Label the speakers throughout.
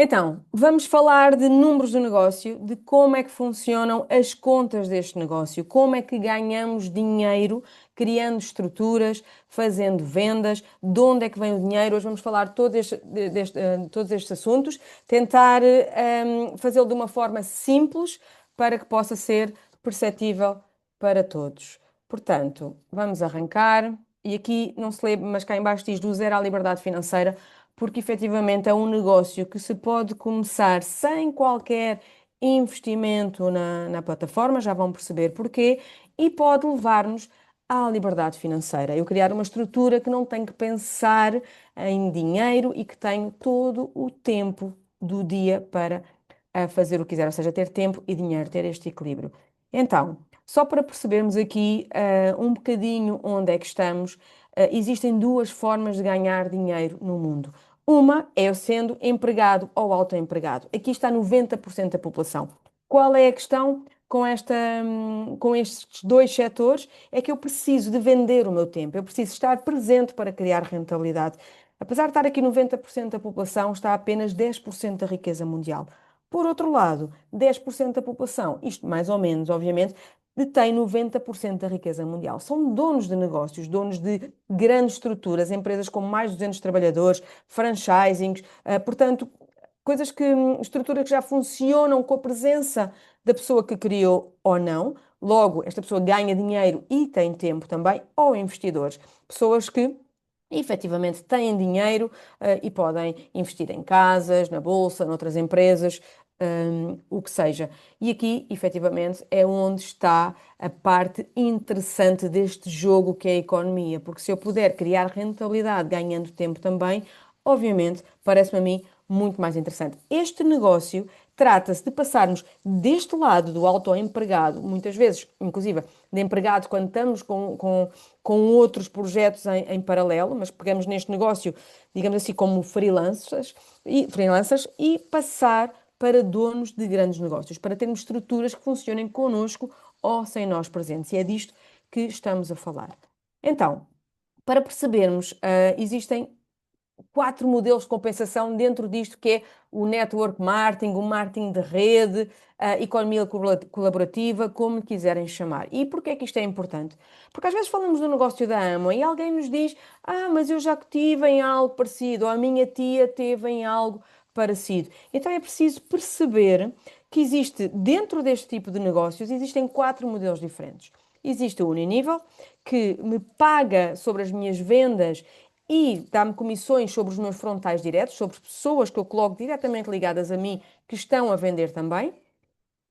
Speaker 1: Então, vamos falar de números do negócio, de como é que funcionam as contas deste negócio, como é que ganhamos dinheiro criando estruturas, fazendo vendas, de onde é que vem o dinheiro. Hoje vamos falar todos estes assuntos, tentar fazê-lo de uma forma simples para que possa ser perceptível para todos. Portanto, vamos arrancar. E aqui não se lê, mas cá em baixo diz do zero à liberdade financeira porque efetivamente é um negócio que se pode começar sem qualquer investimento na plataforma, já vão perceber porquê, e pode levar-nos à liberdade financeira. Eu criar uma estrutura que não tem que pensar em dinheiro e que tenho todo o tempo do dia para fazer o que quiser, ou seja, ter tempo e dinheiro, ter este equilíbrio. Então, só para percebermos aqui um bocadinho onde é que estamos, existem duas formas de ganhar dinheiro no mundo. Uma é eu sendo empregado ou autoempregado. Aqui está 90% da população. Qual é a questão com estes dois setores? É que eu preciso de vender o meu tempo, eu preciso estar presente para criar rentabilidade. Apesar de estar aqui 90% da população, está apenas 10% da riqueza mundial. Por outro lado, 10% da população, isto mais ou menos, obviamente, detém 90% da riqueza mundial. São donos de negócios, donos de grandes estruturas, empresas com mais de 200 trabalhadores, franchisings, portanto, estruturas que já funcionam com a presença da pessoa que criou ou não. Logo, esta pessoa ganha dinheiro e tem tempo também, ou investidores, pessoas que efetivamente têm dinheiro, e podem investir em casas, na bolsa, noutras empresas, o que seja. E aqui, efetivamente, é onde está a parte interessante deste jogo que é a economia, porque se eu puder criar rentabilidade ganhando tempo também, obviamente, parece-me a mim muito mais interessante. Este negócio trata-se de passarmos deste lado do autoempregado, muitas vezes, inclusive, de empregados quando estamos com outros projetos em paralelo, mas pegamos neste negócio, digamos assim, como freelancers e passar para donos de grandes negócios, para termos estruturas que funcionem connosco ou sem nós presentes. E é disto que estamos a falar. Então, para percebermos, existem quatro modelos de compensação dentro disto que é o network marketing, o marketing de rede, a economia colaborativa, como quiserem chamar. E porquê é que isto é importante? Porque às vezes falamos do negócio da Amway e alguém nos diz: Ah, mas eu já tive em algo parecido, ou a minha tia teve em algo parecido. Então é preciso perceber que existe, dentro deste tipo de negócios, existem quatro modelos diferentes. Existe o uninível, que me paga sobre as minhas vendas e dá-me comissões sobre os meus frontais diretos, sobre pessoas que eu coloco diretamente ligadas a mim que estão a vender também.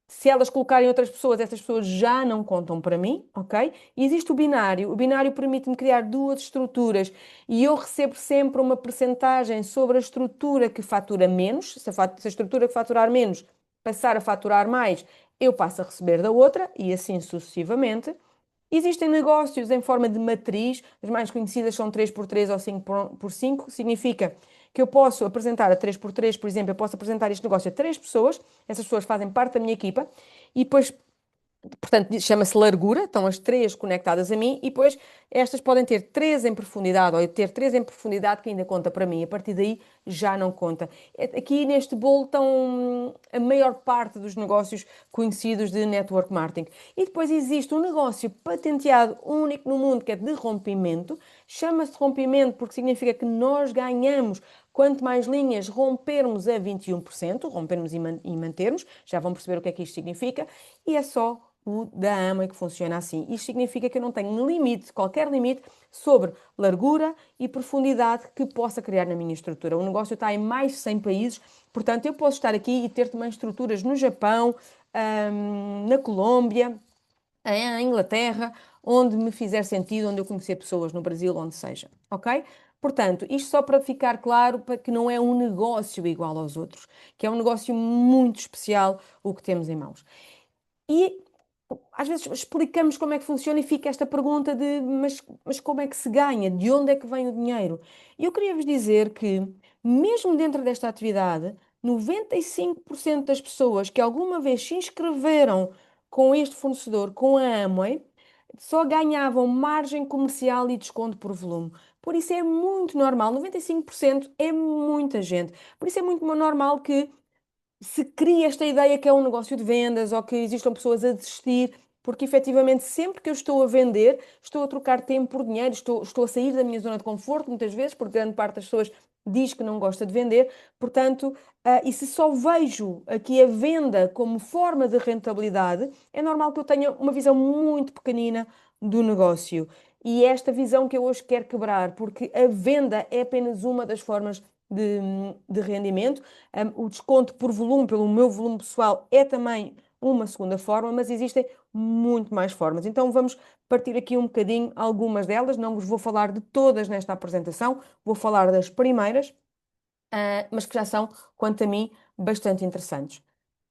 Speaker 1: Se elas colocarem outras pessoas, essas pessoas já não contam para mim, ok? E existe o binário. O binário permite-me criar duas estruturas e eu recebo sempre uma percentagem sobre a estrutura que fatura menos. Se a estrutura que faturar menos passar a faturar mais, eu passo a receber da outra e assim sucessivamente. Existem negócios em forma de matriz, as mais conhecidas são 3x3 ou 5x5, significa que eu posso apresentar a 3x3, por exemplo, eu posso apresentar este negócio a três pessoas, essas pessoas fazem parte da minha equipa, e depois portanto, chama-se largura, estão as três conectadas a mim e depois estas podem ter três em profundidade ou eu ter três em profundidade que ainda conta para mim. A partir daí já não conta. Aqui neste bolo estão a maior parte dos negócios conhecidos de network marketing. E depois existe um negócio patenteado único no mundo que é de rompimento. Chama-se rompimento porque significa que nós ganhamos quanto mais linhas rompermos a 21%, rompermos e mantermos, já vão perceber o que é que isto significa, e é só o da AMA que funciona assim. Isto significa que eu não tenho limite, qualquer limite, sobre largura e profundidade que possa criar na minha estrutura. O negócio está em mais de 100 países, portanto, eu posso estar aqui e ter também estruturas no Japão, na Colômbia, em Inglaterra, onde me fizer sentido, onde eu conhecer pessoas, no Brasil, onde seja, ok? Portanto, isto só para ficar claro para que não é um negócio igual aos outros, que é um negócio muito especial o que temos em mãos. E às vezes explicamos como é que funciona e fica esta pergunta de mas como é que se ganha? De onde é que vem o dinheiro? E eu queria vos dizer que, mesmo dentro desta atividade, 95% das pessoas que alguma vez se inscreveram com este fornecedor, com a Amway, só ganhavam margem comercial e desconto por volume. Por isso é muito normal, 95% é muita gente. Por isso é muito normal que se cria esta ideia que é um negócio de vendas ou que existam pessoas a desistir, porque efetivamente sempre que eu estou a vender, estou a trocar tempo por dinheiro, estou a sair da minha zona de conforto, muitas vezes, porque grande parte das pessoas diz que não gosta de vender, portanto, e se só vejo aqui a venda como forma de rentabilidade, é normal que eu tenha uma visão muito pequenina do negócio. E é esta visão que eu hoje quero quebrar, porque a venda é apenas uma das formas de, de rendimento. O desconto por volume, pelo meu volume pessoal, é também uma segunda forma, mas existem muito mais formas. Então vamos partir aqui um bocadinho algumas delas. Não vos vou falar de todas nesta apresentação, vou falar das primeiras, mas que já são, quanto a mim, bastante interessantes.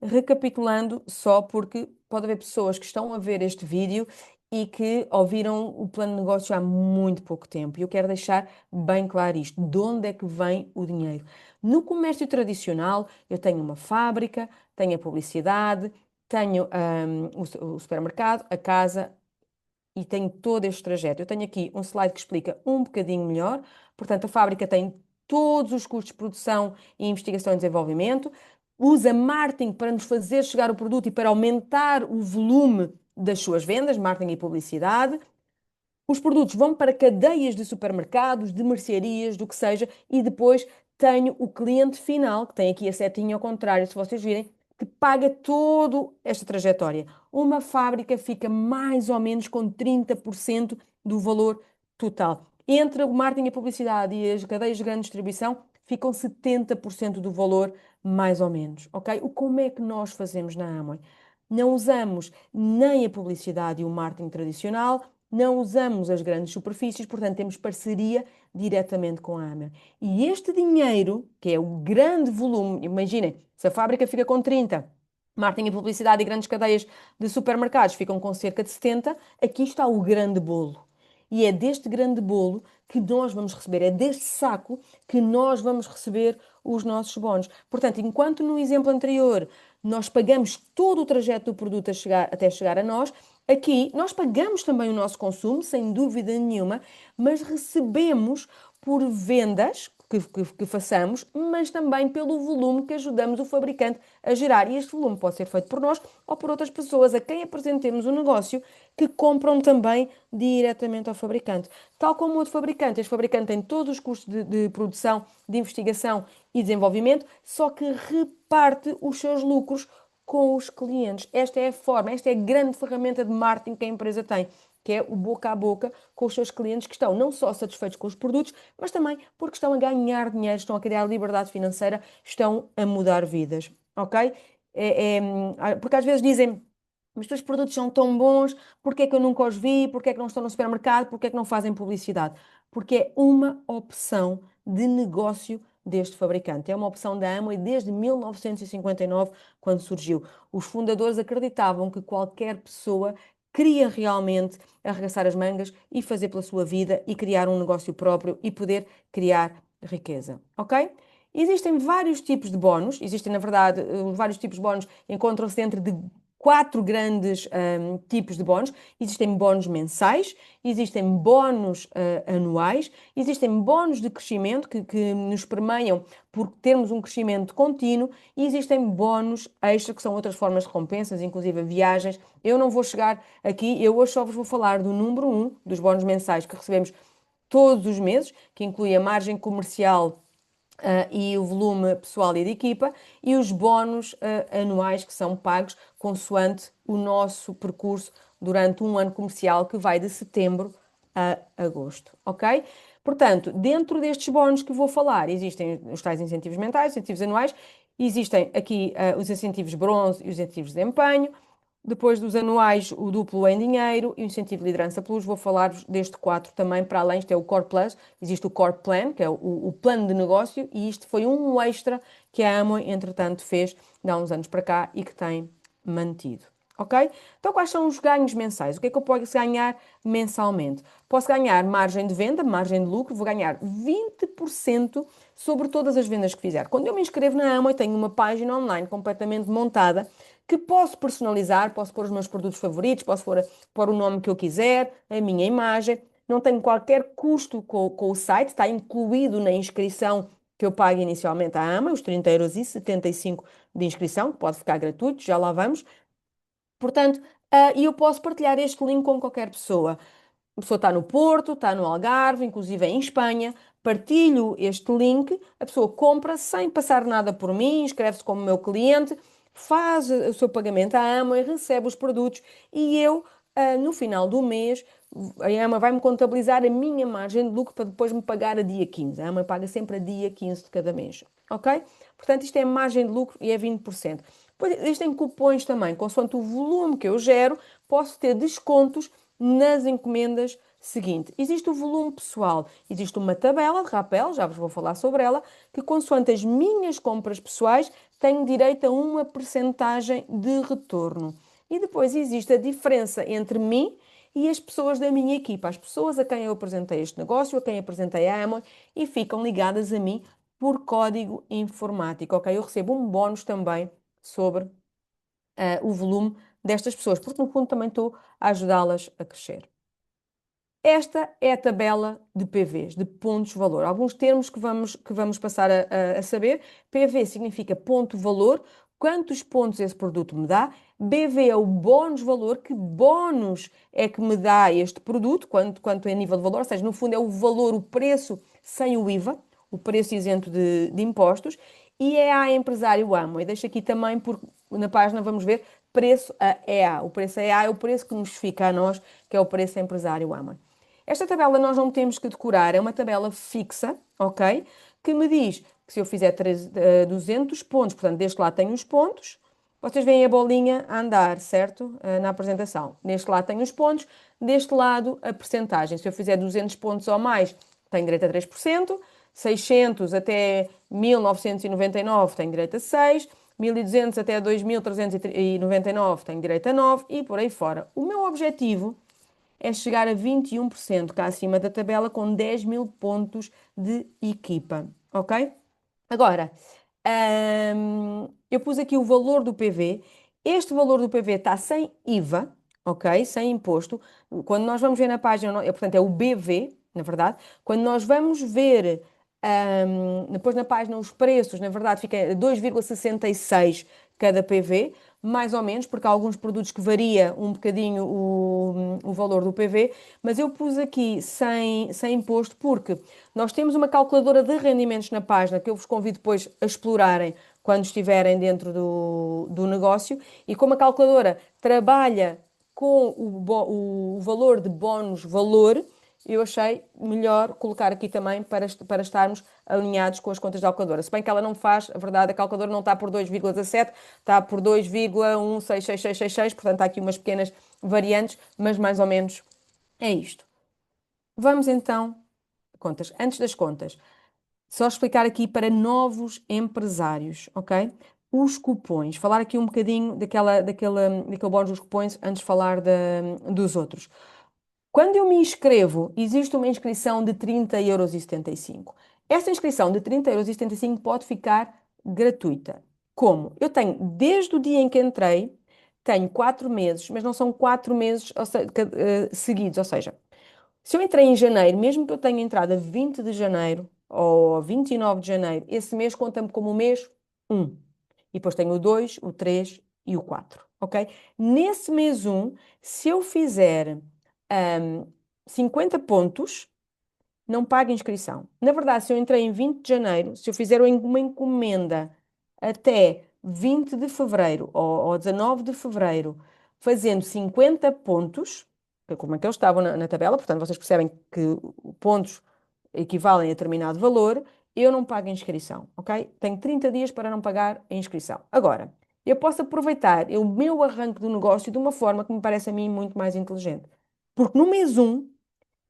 Speaker 1: Recapitulando, só porque pode haver pessoas que estão a ver este vídeo e que ouviram o plano de negócio há muito pouco tempo. E eu quero deixar bem claro isto: de onde é que vem o dinheiro? No comércio tradicional, eu tenho uma fábrica, tenho a publicidade, tenho o supermercado, a casa e tenho todo este trajeto. Eu tenho aqui um slide que explica um bocadinho melhor. Portanto, a fábrica tem todos os custos de produção e investigação e desenvolvimento, usa marketing para nos fazer chegar o produto e para aumentar o volume das suas vendas, marketing e publicidade. Os produtos vão para cadeias de supermercados, de mercearias, do que seja, e depois tenho o cliente final, que tem aqui a setinha ao contrário, se vocês virem, que paga toda esta trajetória. Uma fábrica fica mais ou menos com 30% do valor total. Entre o marketing e a publicidade e as cadeias de grande distribuição, ficam 70% do valor, mais ou menos, ok? Como é que nós fazemos na Amway? Não usamos nem a publicidade e o marketing tradicional, não usamos as grandes superfícies, portanto, temos parceria diretamente com a Amway. E este dinheiro, que é o grande volume, imaginem, se a fábrica fica com 30, marketing e publicidade e grandes cadeias de supermercados ficam com cerca de 70, aqui está o grande bolo. E é deste grande bolo que nós vamos receber, é deste saco que nós vamos receber os nossos bónus. Portanto, enquanto no exemplo anterior nós pagamos todo o trajeto do produto até chegar a nós, aqui nós pagamos também o nosso consumo, sem dúvida nenhuma, mas recebemos por vendas que façamos, mas também pelo volume que ajudamos o fabricante a gerar. E este volume pode ser feito por nós ou por outras pessoas a quem apresentemos o negócio que compram também diretamente ao fabricante. Tal como o outro fabricante, este fabricante tem todos os custos de produção, de investigação e desenvolvimento, só que reparte os seus lucros com os clientes. Esta é a forma, esta é a grande ferramenta de marketing que a empresa tem, que é o boca a boca com os seus clientes que estão não só satisfeitos com os produtos, mas também porque estão a ganhar dinheiro, estão a criar liberdade financeira, estão a mudar vidas, ok? Porque às vezes dizem, mas os teus produtos são tão bons, porque é que eu nunca os vi, porque é que não estão no supermercado, porque é que não fazem publicidade? Porque é uma opção de negócio deste fabricante. É uma opção da Amway desde 1959, quando surgiu. Os fundadores acreditavam que qualquer pessoa queria realmente arregaçar as mangas e fazer pela sua vida e criar um negócio próprio e poder criar riqueza, ok? Existem vários tipos de bónus, existem, na verdade, vários tipos de bónus encontram-se dentro de quatro grandes tipos de bónus. Existem bónus mensais, existem bónus anuais, existem bónus de crescimento que nos permeiam por termos um crescimento contínuo e existem bónus extra, que são outras formas de recompensas, inclusive viagens. Eu não vou chegar aqui, eu hoje só vos vou falar do número um dos bónus mensais que recebemos todos os meses, que inclui a margem comercial e o volume pessoal e de equipa, e os bónus anuais que são pagos consoante o nosso percurso durante um ano comercial que vai de setembro a agosto, ok? Portanto, dentro destes bónus que vou falar, existem os tais incentivos mentais, incentivos anuais, existem aqui os incentivos bronze e os incentivos de desempenho. Depois dos anuais, o duplo em dinheiro e o incentivo de liderança plus. Vou falar-vos deste quatro também, para além, isto é o Core Plus, existe o Core Plan, que é o plano de negócio, e isto foi um extra que a Amway, entretanto, fez há uns anos para cá e que tem mantido. Ok? Então, quais são os ganhos mensais? O que é que eu posso ganhar mensalmente? Posso ganhar margem de venda, margem de lucro, vou ganhar 20% sobre todas as vendas que fizer. Quando eu me inscrevo na Amway, tenho uma página online completamente montada que posso personalizar, posso pôr os meus produtos favoritos, posso pôr o nome que eu quiser, a minha imagem. não tenho qualquer custo com o site, está incluído na inscrição que eu pago inicialmente à AMA, os 30,75 € de inscrição, que pode ficar gratuito, já lá vamos. Portanto, e eu posso partilhar este link com qualquer pessoa. A pessoa está no Porto, está no Algarve, inclusive em Espanha. Partilho este link, a pessoa compra sem passar nada por mim, inscreve-se como meu cliente, faz o seu pagamento à AMA e recebe os produtos. E eu, no final do mês, a AMA vai-me contabilizar a minha margem de lucro para depois me pagar a dia 15. A AMA paga sempre a dia 15 de cada mês. Ok? Portanto, isto é margem de lucro e é 20%. Depois, existem cupons também, consoante o volume que eu gero, posso ter descontos nas encomendas seguinte. Existe o volume pessoal, existe uma tabela de rapel, já vos vou falar sobre ela, que consoante as minhas compras pessoais, tenho direito a uma percentagem de retorno. E depois existe a diferença entre mim e as pessoas da minha equipa, as pessoas a quem eu apresentei este negócio, a quem apresentei a Amway e ficam ligadas a mim por código informático, ok? Eu recebo um bónus também sobre o volume destas pessoas, porque no fundo também estou a ajudá-las a crescer. Esta é a tabela de PVs, de pontos-valor. Alguns termos que vamos passar a saber. PV significa ponto-valor, quantos pontos esse produto me dá. BV é o bónus-valor, que bónus é que me dá este produto, quanto é nível de valor, ou seja, no fundo é o valor, o preço sem o IVA, o preço isento de impostos. E EA empresário AMO. E deixo aqui também, porque na página vamos ver, preço a EA. O preço a EA é o preço que nos fica a nós, que é o preço empresário AMO. Esta tabela nós não temos que decorar, é uma tabela fixa, ok? Que me diz que se eu fizer 200 pontos, portanto, deste lado tenho os pontos, vocês veem a bolinha a andar, certo? Na apresentação. Neste lado tenho os pontos, deste lado a percentagem. Se eu fizer 200 pontos ou mais, tenho direito a 3%, 600 até 1999 tenho direito a 6%, 1200 até 2399 tenho direito a 9% e por aí fora. O meu objetivo é chegar a 21%, cá acima da tabela, com 10 mil pontos de equipa, ok? Agora, eu pus aqui o valor do PV. Este valor do PV está sem IVA, ok? Sem imposto. Quando nós vamos ver na página, portanto, é o BV, na verdade. Quando nós vamos ver depois na página os preços, na verdade, fica 2,66 cada PV, mais ou menos, porque há alguns produtos que varia um bocadinho o valor do PV, mas eu pus aqui sem imposto porque nós temos uma calculadora de rendimentos na página que eu vos convido depois a explorarem quando estiverem dentro do negócio e como a calculadora trabalha com o valor de bónus valor, eu achei melhor colocar aqui também para estarmos alinhados com as contas da calculadora. Se bem que ela não faz, a verdade, a calculadora não está por 2,17, está por 2,166666, portanto há aqui umas pequenas variantes, mas mais ou menos é isto. Vamos então, contas. Antes das contas, só explicar aqui para novos empresários, ok? Os cupons, falar aqui um bocadinho daquele bónus dos cupons antes de falar dos outros. Quando eu me inscrevo, existe uma inscrição de 30,75 €. Esta inscrição de 30,75 € pode ficar gratuita. Como? Eu tenho, desde o dia em que entrei, tenho 4 meses, mas não são 4 meses seguidos, ou seja, se eu entrei em janeiro, mesmo que eu tenha entrado a 20 de janeiro ou a 29 de janeiro, esse mês conta-me como o mês 1. E depois tenho o 2, o 3 e o 4, ok? Nesse mês 1, se eu fizer 50 pontos, não pago inscrição. Na verdade, se eu entrei em 20 de janeiro, se eu fizer uma encomenda até 20 de fevereiro ou 19 de fevereiro, fazendo 50 pontos, que é como é que eles estavam na tabela, portanto, vocês percebem que pontos equivalem a determinado valor, eu não pago a inscrição, ok? Tenho 30 dias para não pagar a inscrição. Agora, eu posso aproveitar o meu arranque do negócio de uma forma que me parece a mim muito mais inteligente. Porque no mês 1,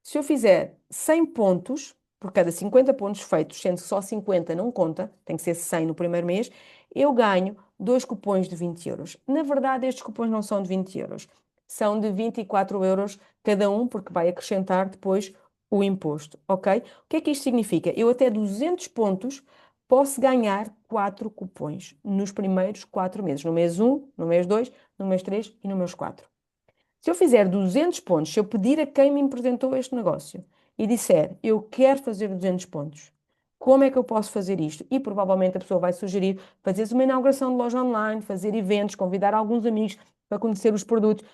Speaker 1: se eu fizer 100 pontos, por cada 50 pontos feitos, sendo que só 50 não conta, tem que ser 100 no primeiro mês, eu ganho 2 cupons de 20 €. Na verdade, estes cupons não são de 20 €, são de 24 € cada um, porque vai acrescentar depois o imposto, ok? O que é que isto significa? Eu até 200 pontos posso ganhar 4 cupons nos primeiros 4 meses, no mês 1, no mês 2, no mês 3 e no mês 4. Se eu fizer 200 pontos, se eu pedir a quem me apresentou este negócio e disser, eu quero fazer 200 pontos, como é que eu posso fazer isto? E provavelmente a pessoa vai sugerir fazeres uma inauguração de loja online, fazer eventos, convidar alguns amigos para conhecer os produtos.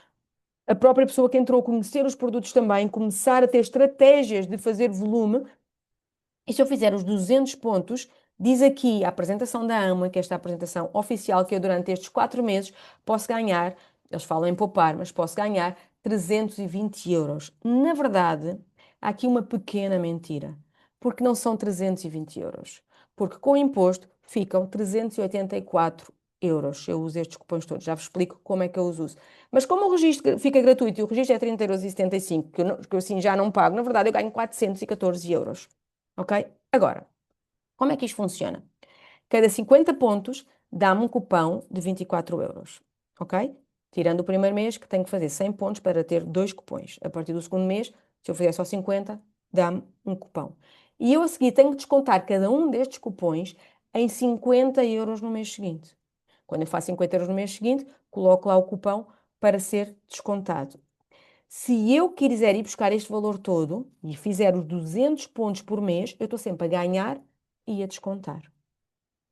Speaker 1: A própria pessoa que entrou a conhecer os produtos também, começar a ter estratégias de fazer volume. E se eu fizer os 200 pontos, diz aqui a apresentação da AMA, que é esta apresentação oficial, que eu durante estes 4 meses posso ganhar, eles falam em poupar, mas posso ganhar 320 euros. Na verdade, há aqui uma pequena mentira, porque não são 320 euros, porque com o imposto ficam 384 euros. Eu uso estes cupons todos, já vos explico como é que eu os uso. Mas como o registro fica gratuito e o registro é 30,75 euros, que eu assim já não pago, na verdade eu ganho 414 euros. Ok? Agora, como é que isto funciona? Cada 50 pontos dá-me um cupão de 24 euros. Ok? Tirando o primeiro mês, que tenho que fazer 100 pontos para ter dois cupons. A partir do segundo mês, se eu fizer só 50, dá-me um cupão. E eu a seguir tenho que descontar cada um destes cupons em 50 euros no mês seguinte. Quando eu faço 50 euros no mês seguinte, coloco lá o cupão para ser descontado. Se eu quiser ir buscar este valor todo e fizer os 200 pontos por mês, eu estou sempre a ganhar e a descontar.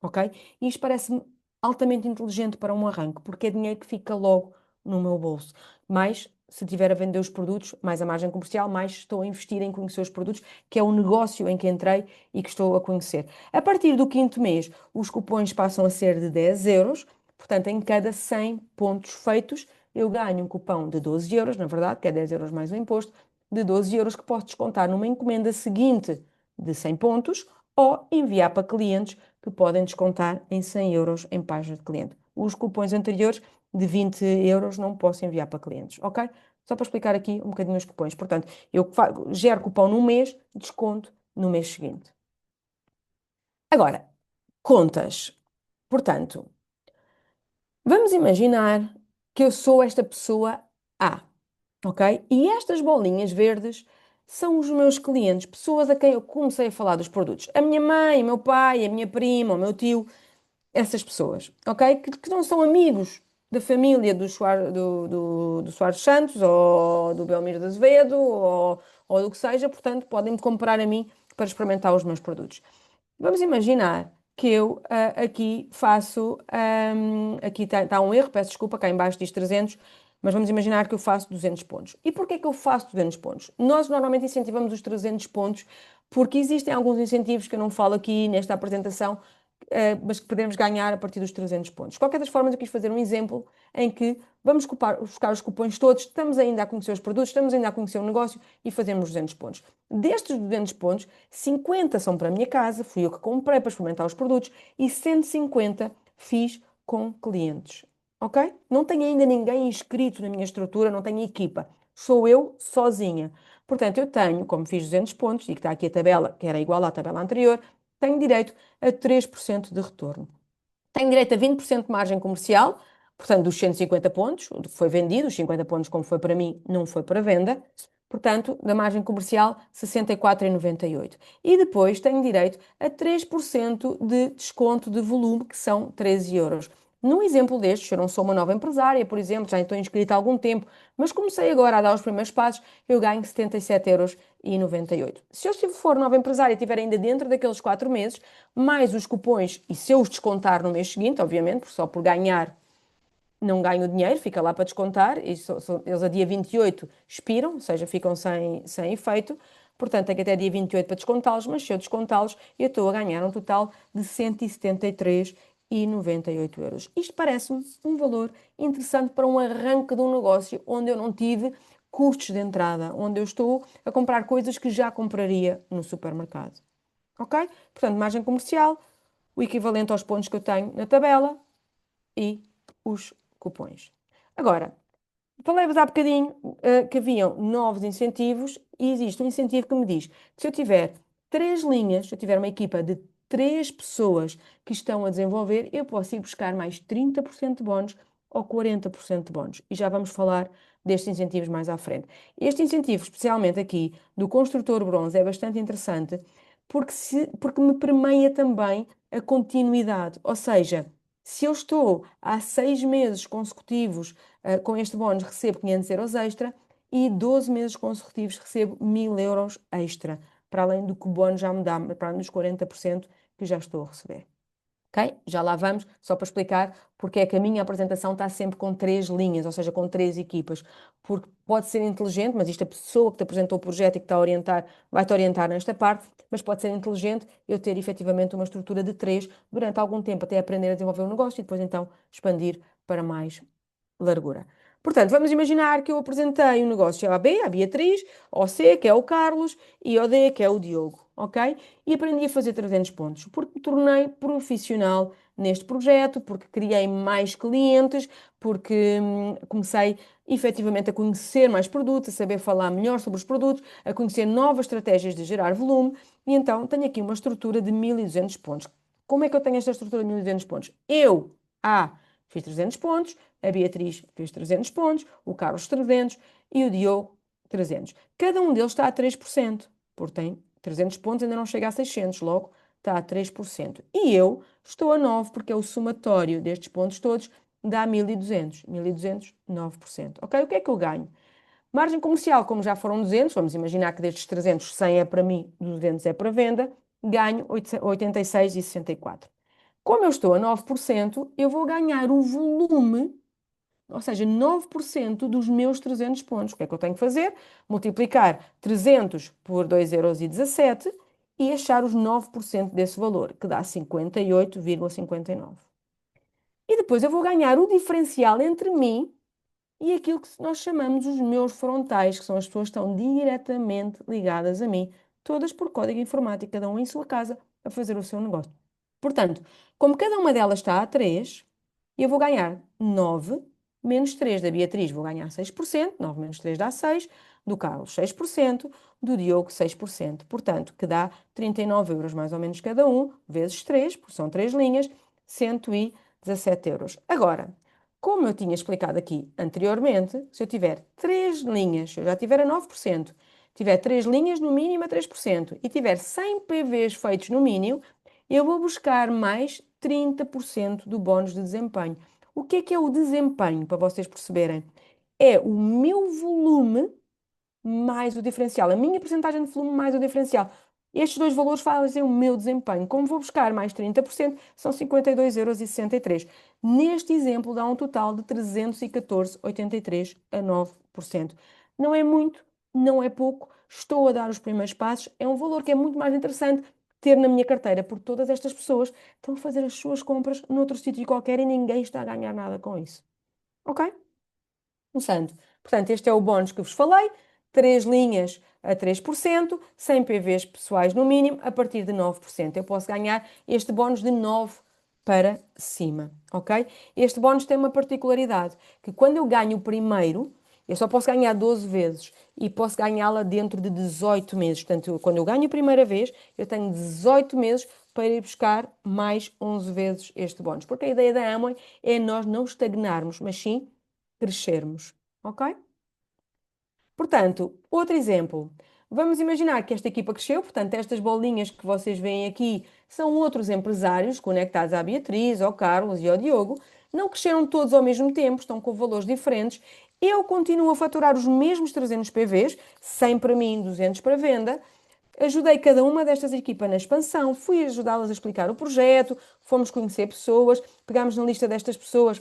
Speaker 1: Ok? E isto parece-me altamente inteligente para um arranque, porque é dinheiro que fica logo no meu bolso. Mais, se tiver a vender os produtos, mais a margem comercial, mais estou a investir em conhecer os produtos, que é o negócio em que entrei e que estou a conhecer. A partir do quinto mês, os cupons passam a ser de 10 euros, portanto, em cada 100 pontos feitos, eu ganho um cupão de 12 euros, na verdade, que é 10 euros mais o imposto, de 12 euros que posso descontar numa encomenda seguinte de 100 pontos ou enviar para clientes que podem descontar em 100 euros em página de cliente. Os cupons anteriores de 20 euros não posso enviar para clientes, ok? Só para explicar aqui um bocadinho os cupons. Portanto, eu gero cupom num mês, desconto no mês seguinte. Agora, contas. Portanto, vamos imaginar que eu sou esta pessoa A, ok? E estas bolinhas verdes são os meus clientes, pessoas a quem eu comecei a falar dos produtos. A minha mãe, o meu pai, a minha prima, o meu tio, essas pessoas, ok? Que não são amigos da família do Soares Santos ou do Belmiro de Azevedo ou do que seja, portanto, podem-me comprar a mim para experimentar os meus produtos. Vamos imaginar que eu aqui faço, aqui está um erro, peço desculpa, cá em baixo diz 300, mas vamos imaginar que eu faço 200 pontos. E porquê que eu faço 200 pontos? Nós normalmente incentivamos os 300 pontos porque existem alguns incentivos que eu não falo aqui nesta apresentação, mas que podemos ganhar a partir dos 300 pontos. De qualquer das formas, eu quis fazer um exemplo em que vamos buscar os cupons todos, estamos ainda a conhecer os produtos, estamos ainda a conhecer o negócio e fazemos 200 pontos. Destes 200 pontos, 50 são para a minha casa, fui eu que comprei para experimentar os produtos, e 150 fiz com clientes. Ok? Não tenho ainda ninguém inscrito na minha estrutura, não tenho equipa. Sou eu sozinha. Portanto, eu tenho, como fiz 200 pontos, e que está aqui a tabela, que era igual à tabela anterior, tenho direito a 3% de retorno. Tenho direito a 20% de margem comercial, portanto, dos 150 pontos, o que foi vendido, os 50 pontos, como foi para mim, não foi para venda. Portanto, da margem comercial, 64,98. E depois tenho direito a 3% de desconto de volume, que são 13 euros. Num exemplo destes, eu não sou uma nova empresária, por exemplo, já estou inscrita há algum tempo, mas comecei agora a dar os primeiros passos, eu ganho 77,98 euros. Se eu for nova empresária e estiver ainda dentro daqueles 4 meses, mais os cupons, e se eu os descontar no mês seguinte, obviamente, porque só por ganhar não ganho dinheiro, fica lá para descontar, e eles a dia 28 expiram, ou seja, ficam sem efeito, portanto tenho até dia 28 para descontá-los, mas se eu descontá-los, eu estou a ganhar um total de 173,98 euros. Isto parece-me um valor interessante para um arranque de um negócio onde eu não tive custos de entrada, onde eu estou a comprar coisas que já compraria no supermercado. Ok? Portanto, margem comercial, o equivalente aos pontos que eu tenho na tabela e os cupons. Agora, falei-vos há bocadinho que haviam novos incentivos e existe um incentivo que me diz que se eu tiver 3 linhas, se eu tiver uma equipa de 3 pessoas que estão a desenvolver, eu posso ir buscar mais 30% de bónus ou 40% de bónus. E já vamos falar destes incentivos mais à frente. Este incentivo, especialmente aqui do construtor bronze, é bastante interessante porque me permeia também a continuidade. Ou seja, Se eu estou há 6 meses consecutivos com este bónus, recebo 500 euros extra e 12 meses consecutivos recebo 1000 euros extra, para além do que o bónus já me dá, para além dos 40% que já estou a receber. Ok? Já lá vamos, só para explicar porque é que a minha apresentação está sempre com 3 linhas, ou seja, com 3 equipas. Porque pode ser inteligente, mas isto a pessoa que te apresentou o projeto e que está a orientar, vai-te orientar nesta parte, mas pode ser inteligente eu ter efetivamente uma estrutura de 3 durante algum tempo até aprender a desenvolver o negócio e depois então expandir para mais largura. Portanto, vamos imaginar que eu apresentei um negócio A B, a Beatriz, ao C, que é o Carlos, e ao D, que é o Diogo, ok? E aprendi a fazer 300 pontos, porque me tornei profissional neste projeto, porque criei mais clientes, porque comecei efetivamente a conhecer mais produtos, a saber falar melhor sobre os produtos, a conhecer novas estratégias de gerar volume, e então tenho aqui uma estrutura de 1200 pontos. Como é que eu tenho esta estrutura de 1200 pontos? Eu, A, fiz 300 pontos, a Beatriz fez 300 pontos, o Carlos 300 e o Diogo 300. Cada um deles está a 3%, porque tem 300 pontos, ainda não chega a 600, logo está a 3%. E eu estou a 9, porque é o somatório destes pontos todos, dá 1200. 1200, 9%. Ok? O que é que eu ganho? Margem comercial, como já foram 200, vamos imaginar que destes 300, 100 é para mim, 200 é para venda, ganho 86,64. Como eu estou a 9%, eu vou ganhar o volume, ou seja, 9% dos meus 300 pontos. O que é que eu tenho que fazer? Multiplicar 300 por 2,17 € e achar os 9% desse valor, que dá 58,59. E depois eu vou ganhar o diferencial entre mim e aquilo que nós chamamos os meus frontais, que são as pessoas que estão diretamente ligadas a mim, todas por código informático, cada um em sua casa, a fazer o seu negócio. Portanto, como cada uma delas está a 3, eu vou ganhar 9 menos 3 da Beatriz, vou ganhar 6%, 9 menos 3 dá 6, do Carlos 6%, do Diogo 6%. Portanto, que dá 39 euros mais ou menos cada um, vezes 3, porque são 3 linhas, 117 euros. Agora, como eu tinha explicado aqui anteriormente, se eu tiver 3 linhas, se eu já tiver a 9%, tiver 3 linhas no mínimo a 3% e tiver 100 PVs feitos no mínimo, eu vou buscar mais 30% do bónus de desempenho. O que é o desempenho, para vocês perceberem? É o meu volume mais o diferencial, a minha porcentagem de volume mais o diferencial. Estes dois valores fazem o meu desempenho. Como vou buscar mais 30%, são 52,63 €. Neste exemplo, dá um total de 314,83 a 9%. Não é muito, não é pouco, estou a dar os primeiros passos. É um valor que é muito mais interessante ter na minha carteira, porque todas estas pessoas estão a fazer as suas compras noutro sítio qualquer e ninguém está a ganhar nada com isso. Ok? Começando. Portanto, este é o bónus que eu vos falei, 3 linhas a 3%, 100 PVs pessoais no mínimo, a partir de 9%. Eu posso ganhar este bónus de 9 para cima, ok? Este bónus tem uma particularidade, que quando eu ganho o primeiro, eu só posso ganhar 12 vezes e posso ganhá-la dentro de 18 meses. Portanto, quando eu ganho a primeira vez, eu tenho 18 meses para ir buscar mais 11 vezes este bónus. Porque a ideia da Amway é nós não estagnarmos, mas sim crescermos, ok? Portanto, outro exemplo. Vamos imaginar que esta equipa cresceu, portanto, estas bolinhas que vocês veem aqui são outros empresários conectados à Beatriz, ao Carlos e ao Diogo. Não cresceram todos ao mesmo tempo, estão com valores diferentes. Eu continuo a faturar os mesmos 300 PVs, 100 para mim, 200 para venda. Ajudei cada uma destas equipas na expansão, fui ajudá-las a explicar o projeto, fomos conhecer pessoas, pegámos na lista destas pessoas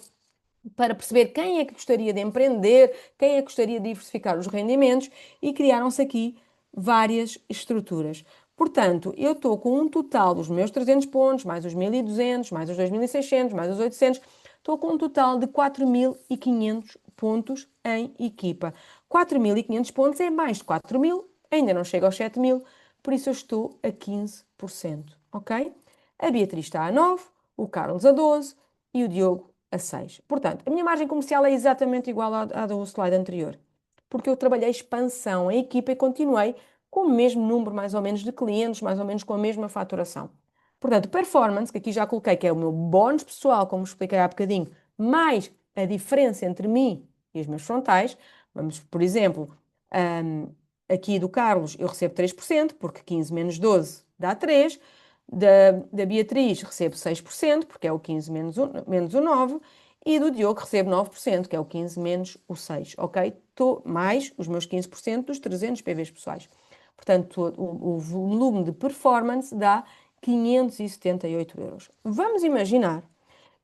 Speaker 1: para perceber quem é que gostaria de empreender, quem é que gostaria de diversificar os rendimentos e criaram-se aqui várias estruturas. Portanto, eu estou com um total dos meus 300 pontos, mais os 1200, mais os 2600, mais os 800, estou com um total de 4500 pontos em equipa. 4500 pontos é mais de 4000, ainda não chega aos 7000, por isso eu estou a 15%, ok? A Beatriz está a 9, o Carlos a 12 e o Diogo a 6. Portanto, a minha margem comercial é exatamente igual à do slide anterior, porque eu trabalhei expansão em equipa e continuei com o mesmo número, mais ou menos, de clientes, mais ou menos com a mesma faturação. Portanto, performance, que aqui já coloquei, que é o meu bónus pessoal, como expliquei há bocadinho, mais a diferença entre mim e os meus frontais. Vamos, por exemplo, aqui do Carlos eu recebo 3%, porque 15 menos 12 dá 3. Da Beatriz recebo 6%, porque é o 15 menos o 9, e do Diogo recebo 9%, que é o 15 menos o 6, ok? Mais os meus 15% dos 300 PVs pessoais. Portanto, o volume de performance dá 578 euros. Vamos imaginar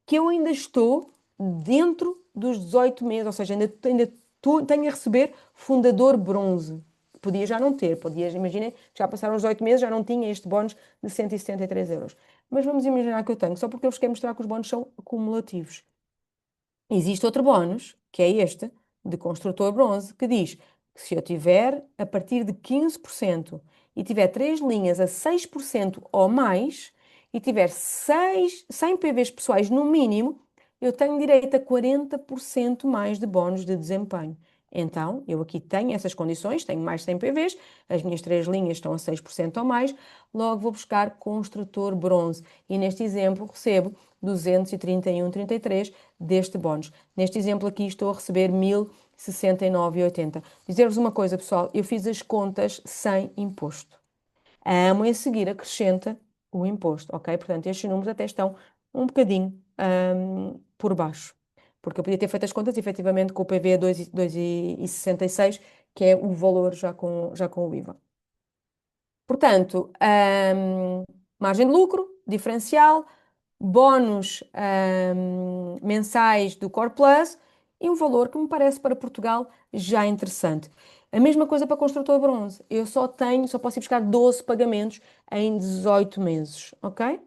Speaker 1: que eu ainda estou dentro dos 18 meses, ou seja, tenho a receber fundador bronze. Podia já não ter, imaginem, já passaram os 18 meses, já não tinha este bónus de 173 euros. Mas vamos imaginar que eu tenho, só porque eu vos quero mostrar que os bónus são acumulativos. Existe outro bónus, que é este, de construtor bronze, que diz que se eu tiver a partir de 15% e tiver 3 linhas a 6% ou mais, e tiver 100 PVs pessoais no mínimo, eu tenho direito a 40% mais de bónus de desempenho. Então, eu aqui tenho essas condições, tenho mais 100 PVs, as minhas 3 linhas estão a 6% ou mais, logo vou buscar construtor bronze. E neste exemplo recebo 231,33 deste bónus. Neste exemplo aqui estou a receber 1069,80. Dizer-vos uma coisa, pessoal, eu fiz as contas sem imposto. A Amo em seguir acrescenta o imposto, ok? Portanto, estes números até estão um bocadinho por baixo. Porque eu podia ter feito as contas, efetivamente, com o PV 2,66, que é o valor já com o IVA. Portanto, margem de lucro, diferencial, bónus mensais do Core Plus e um valor que me parece para Portugal já interessante. A mesma coisa para construtor bronze. Eu só posso ir buscar 12 pagamentos em 18 meses, ok?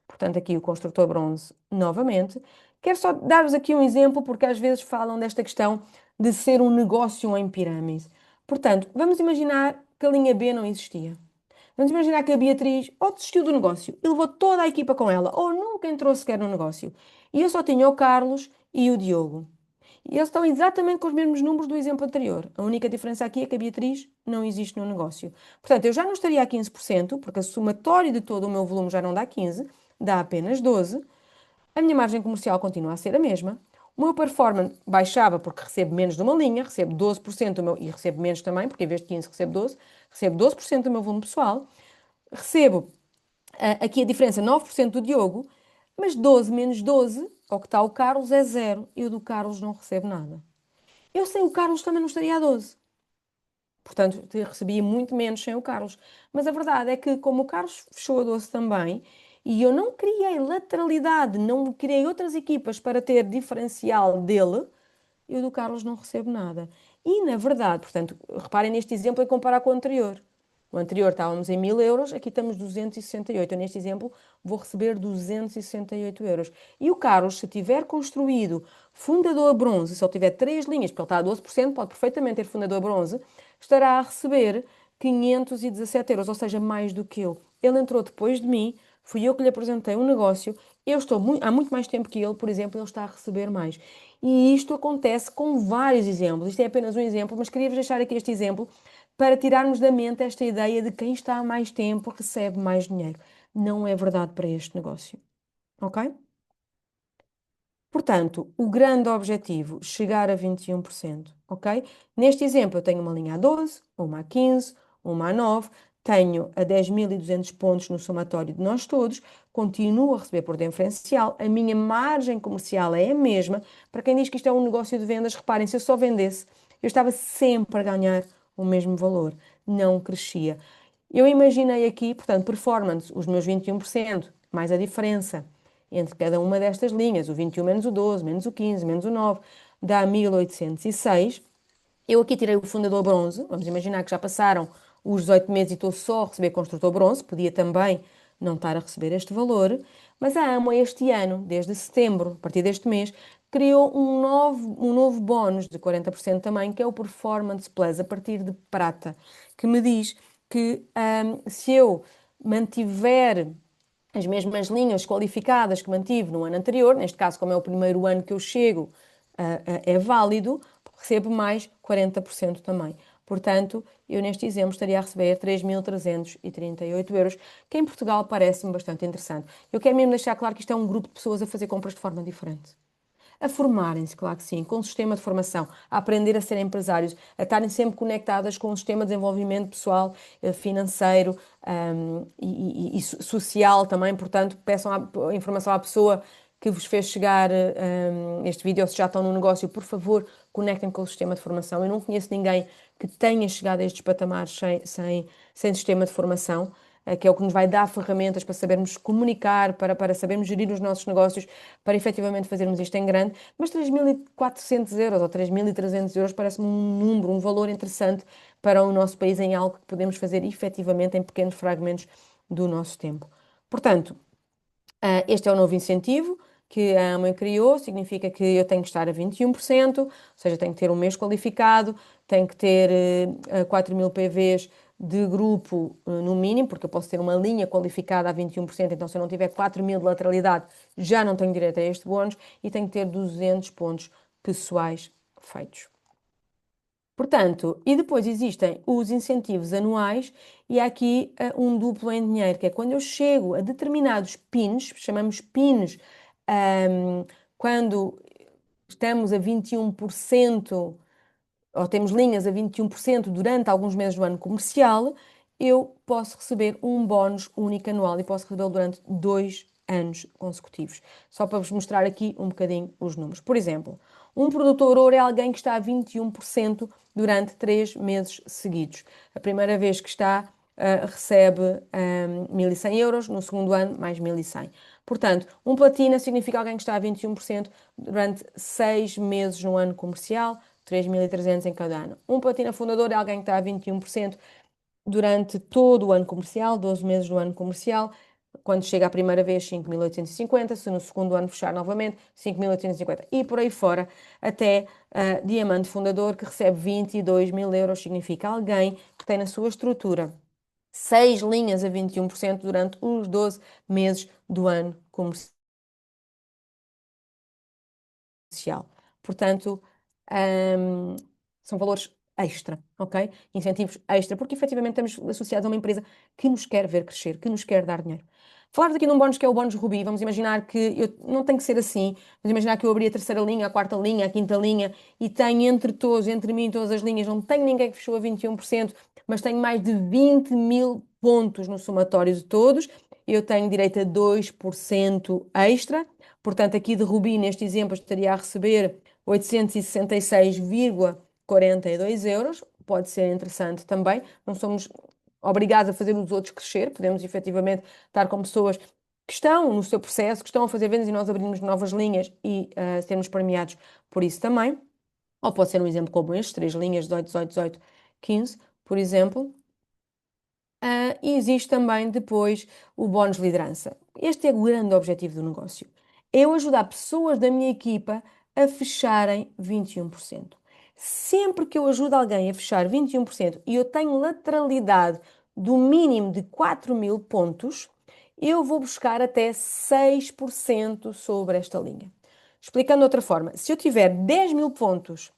Speaker 1: Portanto, aqui o construtor bronze novamente. Quero só dar-vos aqui um exemplo, porque às vezes falam desta questão de ser um negócio em pirâmide. Portanto, vamos imaginar que a linha B não existia. Vamos imaginar que a Beatriz ou desistiu do negócio e levou toda a equipa com ela, ou nunca entrou sequer no negócio. E eu só tinha o Carlos e o Diogo. E eles estão exatamente com os mesmos números do exemplo anterior. A única diferença aqui é que a Beatriz não existe no negócio. Portanto, eu já não estaria a 15%, porque a somatória de todo o meu volume já não dá 15, dá apenas 12. A minha margem comercial continua a ser a mesma. O meu performance baixava porque recebo menos de uma linha, recebo 12% do meu, e recebo menos também, porque em vez de 15 recebo 12% do meu volume pessoal. Recebo aqui a diferença 9% do Diogo, mas 12 menos 12, ao que está o Carlos, é zero. Eu do Carlos não recebo nada. Eu sem o Carlos também não estaria a 12. Portanto, recebia muito menos sem o Carlos. Mas a verdade é que, como o Carlos fechou a 12 também, e eu não criei lateralidade, não criei outras equipas para ter diferencial dele, eu do Carlos não recebo nada. E, na verdade, portanto, reparem neste exemplo e comparar com o anterior. O anterior estávamos em 1000 euros, aqui estamos 268. Eu, neste exemplo, vou receber 268 euros. E o Carlos, se tiver construído fundador bronze, se ele tiver 3 linhas, porque ele está a 12%, pode perfeitamente ter fundador bronze, estará a receber 517 euros, ou seja, mais do que eu. Ele entrou depois de mim, fui eu que lhe apresentei um negócio, eu estou há muito mais tempo que ele, por exemplo, ele está a receber mais. E isto acontece com vários exemplos. Isto é apenas um exemplo, mas queria-vos deixar aqui este exemplo para tirarmos da mente esta ideia de quem está há mais tempo recebe mais dinheiro. Não é verdade para este negócio. Ok? Portanto, o grande objetivo, chegar a 21%, ok? Neste exemplo, eu tenho uma linha a 12, uma a 15, uma a 9, tenho a 10.200 pontos no somatório de nós todos, continuo a receber por diferencial, a minha margem comercial é a mesma. Para quem diz que isto é um negócio de vendas, reparem, se eu só vendesse, eu estava sempre a ganhar o mesmo valor, não crescia. Eu imaginei aqui, portanto, performance, os meus 21%, mais a diferença entre cada uma destas linhas, o 21 menos o 12, menos o 15, menos o 9, dá 1806. Eu aqui tirei o fundador bronze, vamos imaginar que já passaram os 18 meses e estou só a receber construtor bronze, podia também não estar a receber este valor, mas a AMO este ano, desde setembro, a partir deste mês, criou um novo bónus de 40% também, que é o Performance Plus, a partir de prata, que me diz que se eu mantiver as mesmas linhas qualificadas que mantive no ano anterior, neste caso, como é o primeiro ano que eu chego, é válido, recebo mais 40% também. Portanto, eu neste exemplo estaria a receber 3.338 euros, que em Portugal parece-me bastante interessante. Eu quero mesmo deixar claro que isto é um grupo de pessoas a fazer compras de forma diferente. A formarem-se, claro que sim, com um sistema de formação, a aprender a ser empresários, a estarem sempre conectadas com o sistema de desenvolvimento pessoal, financeiro, e social também. Portanto, peçam a informação à pessoa que vos fez chegar este vídeo, ou se já estão no negócio, por favor, conectem com o sistema de formação. Eu não conheço ninguém que tenha chegado a estes patamares sem sistema de formação, que é o que nos vai dar ferramentas para sabermos comunicar, para sabermos gerir os nossos negócios, para efetivamente fazermos isto em grande. Mas 3.400 € ou 3.300 € parece-me um número, um valor interessante para o nosso país em algo que podemos fazer efetivamente em pequenos fragmentos do nosso tempo. Portanto, este é o novo incentivo que a Amway criou, significa que eu tenho que estar a 21%, ou seja, tenho que ter um mês qualificado, tenho que ter 4.000 PVs de grupo no mínimo, porque eu posso ter uma linha qualificada a 21%, então se eu não tiver 4.000 de lateralidade, já não tenho direito a este bónus, e tenho que ter 200 pontos pessoais feitos. Portanto, e depois existem os incentivos anuais e há aqui um duplo em dinheiro, que é quando eu chego a determinados pins, chamamos pins, quando estamos a 21%, ou temos linhas a 21% durante alguns meses do ano comercial, eu posso receber um bónus único anual e posso recebê-lo durante 2 anos consecutivos. Só para vos mostrar aqui um bocadinho os números. Por exemplo, um produtor ouro é alguém que está a 21% durante 3 meses seguidos. A primeira vez que está, recebe 1.100 €, no segundo ano, mais 1.100. Portanto, um platina significa alguém que está a 21% durante 6 meses no ano comercial, 3.300 em cada ano. Um platina fundador é alguém que está a 21% durante todo o ano comercial, 12 meses do ano comercial. Quando chega a primeira vez, 5.850, se no segundo ano fechar novamente, 5.850 e por aí fora, até diamante fundador, que recebe 22.000 €, significa alguém que tem na sua estrutura 6 linhas a 21% durante os 12 meses do ano comercial. Portanto, hum, são valores extra, ok? Incentivos extra, porque efetivamente estamos associados a uma empresa que nos quer ver crescer, que nos quer dar dinheiro. Falar aqui de um bónus que é o bónus Rubi, vamos imaginar que não tem que ser assim, vamos imaginar que eu abri a terceira linha, a quarta linha, a quinta linha e tenho entre todos, entre mim e todas as linhas, não tenho ninguém que fechou a 21%, mas tenho mais de 20.000 pontos no somatório de todos, eu tenho direito a 2% extra. Portanto, aqui de Rubi, neste exemplo, estaria a receber 866,42 €. Pode ser interessante também. Não somos obrigados a fazer os outros crescer, podemos efetivamente estar com pessoas que estão no seu processo, que estão a fazer vendas e nós abrimos novas linhas e sermos premiados por isso também. Ou pode ser um exemplo como este, 3 linhas, 18, 18, 18, 15, por exemplo. E existe também depois o bónus liderança. Este é o grande objetivo do negócio. É eu ajudar pessoas da minha equipa a fecharem 21%. Sempre que eu ajudo alguém a fechar 21% e eu tenho lateralidade do mínimo de 4.000 pontos, eu vou buscar até 6% sobre esta linha. Explicando de outra forma, se eu tiver 10.000 pontos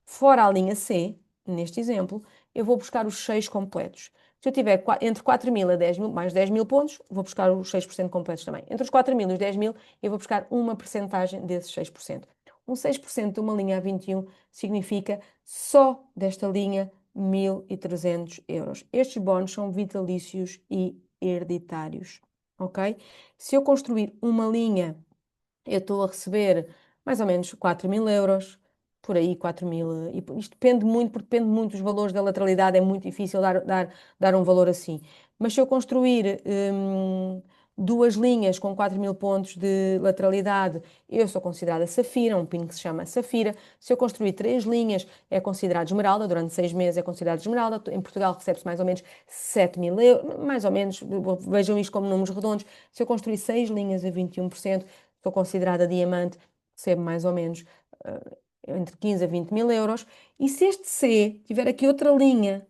Speaker 1: fora a linha C, neste exemplo, eu vou buscar os 6 completos. Se eu tiver entre 4.000 a 10.000, mais 10.000 pontos, vou buscar os 6% completos também. Entre os 4.000 e os 10.000, eu vou buscar uma percentagem desses 6%. Um 6% de uma linha a 21 significa só desta linha 1.300 €. Estes bónus são vitalícios e hereditários, ok? Se eu construir uma linha, eu estou a receber mais ou menos 4.000 €, por aí 4.000, e isto depende muito, porque depende muito dos valores da lateralidade, é muito difícil dar um valor assim. Mas se eu construir 2 linhas com 4.000 pontos de lateralidade, eu sou considerada Safira, um pino que se chama Safira. Se eu construir 3 linhas, é considerado Esmeralda, durante 6 meses é considerado Esmeralda. Em Portugal recebe-se mais ou menos 7.000 €, mais ou menos, vejam isto como números redondos. Se eu construir 6 linhas a 21%, sou considerada diamante, recebo mais ou menos entre 15 a 20.000 €. E se este C tiver aqui outra linha,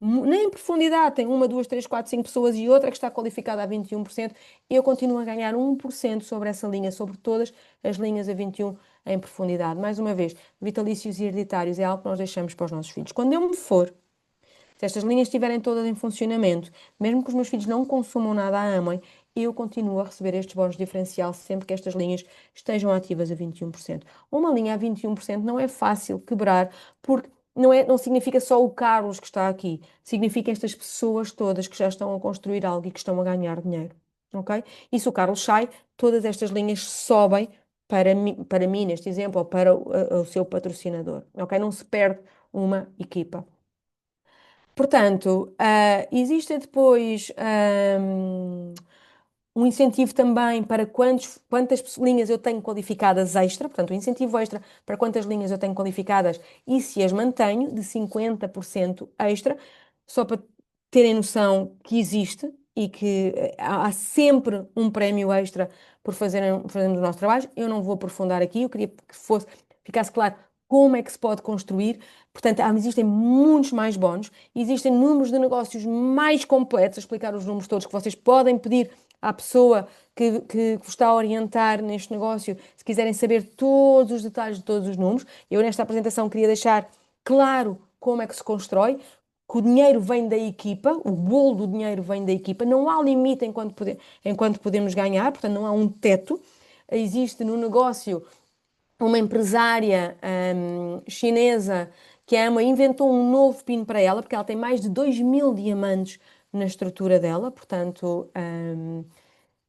Speaker 1: nem em profundidade, tem uma, duas, três, quatro, cinco pessoas e outra que está qualificada a 21%, eu continuo a ganhar 1% sobre essa linha, sobre todas as linhas a 21 em profundidade. Mais uma vez, vitalícios e hereditários é algo que nós deixamos para os nossos filhos. Quando eu me for, se estas linhas estiverem todas em funcionamento, mesmo que os meus filhos não consumam nada à Amway, eu continuo a receber estes bónus diferencial sempre que estas linhas estejam ativas a 21%. Uma linha a 21% não é fácil quebrar, porque não significa só o Carlos que está aqui, significa estas pessoas todas que já estão a construir algo e que estão a ganhar dinheiro. Ok? E se o Carlos sai, todas estas linhas sobem para mim, neste exemplo, ou para o seu patrocinador. Ok? Não se perde uma equipa. Portanto, existe depois um incentivo também para quantas linhas eu tenho qualificadas extra, portanto, um incentivo extra para quantas linhas eu tenho qualificadas e se as mantenho, de 50% extra, só para terem noção que existe e que há sempre um prémio extra por fazermos o nosso trabalho. Eu não vou aprofundar aqui, eu queria que ficasse claro como é que se pode construir. Portanto, existem muitos mais bónus, existem números de negócios mais completos, a explicar os números todos que vocês podem pedir à pessoa que vos está a orientar neste negócio, se quiserem saber todos os detalhes de todos os números. Eu, nesta apresentação, queria deixar claro como é que se constrói, que o dinheiro vem da equipa, o bolo do dinheiro vem da equipa, não há limite enquanto podemos ganhar, portanto, não há um teto. Existe no negócio uma empresária chinesa que a AMA inventou um novo PIN para ela, porque ela tem mais de 2.000 diamantes na estrutura dela, portanto,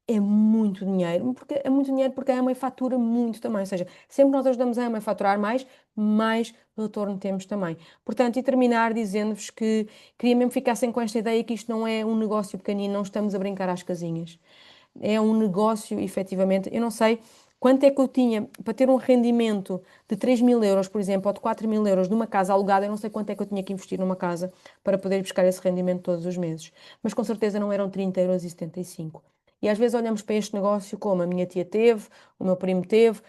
Speaker 1: é muito dinheiro, porque é muito dinheiro porque a Amway fatura muito também, ou seja, sempre que nós ajudamos a Amway a faturar mais, mais retorno temos também. Portanto, e terminar dizendo-vos que queria mesmo que ficassem com esta ideia que isto não é um negócio pequenino, não estamos a brincar às casinhas. É um negócio, efetivamente, eu não sei quanto é que eu tinha para ter um rendimento de 3.000 euros, por exemplo, ou de 4.000 euros numa casa alugada, eu não sei quanto é que eu tinha que investir numa casa para poder buscar esse rendimento todos os meses. Mas com certeza não eram 30,75 euros. E às vezes olhamos para este negócio como a minha tia teve, o meu primo teve,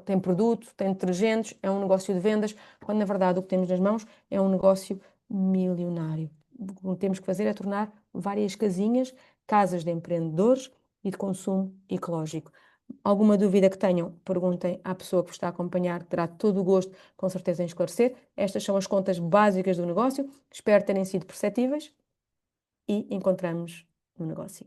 Speaker 1: tem produto, tem detergentes, é um negócio de vendas, quando na verdade o que temos nas mãos é um negócio milionário. O que temos que fazer é tornar várias casinhas, casas de empreendedores e de consumo ecológico. Alguma dúvida que tenham, perguntem à pessoa que vos está a acompanhar, que terá todo o gosto, com certeza, em esclarecer. Estas são as contas básicas do negócio. Espero terem sido perceptíveis e encontramos no negócio.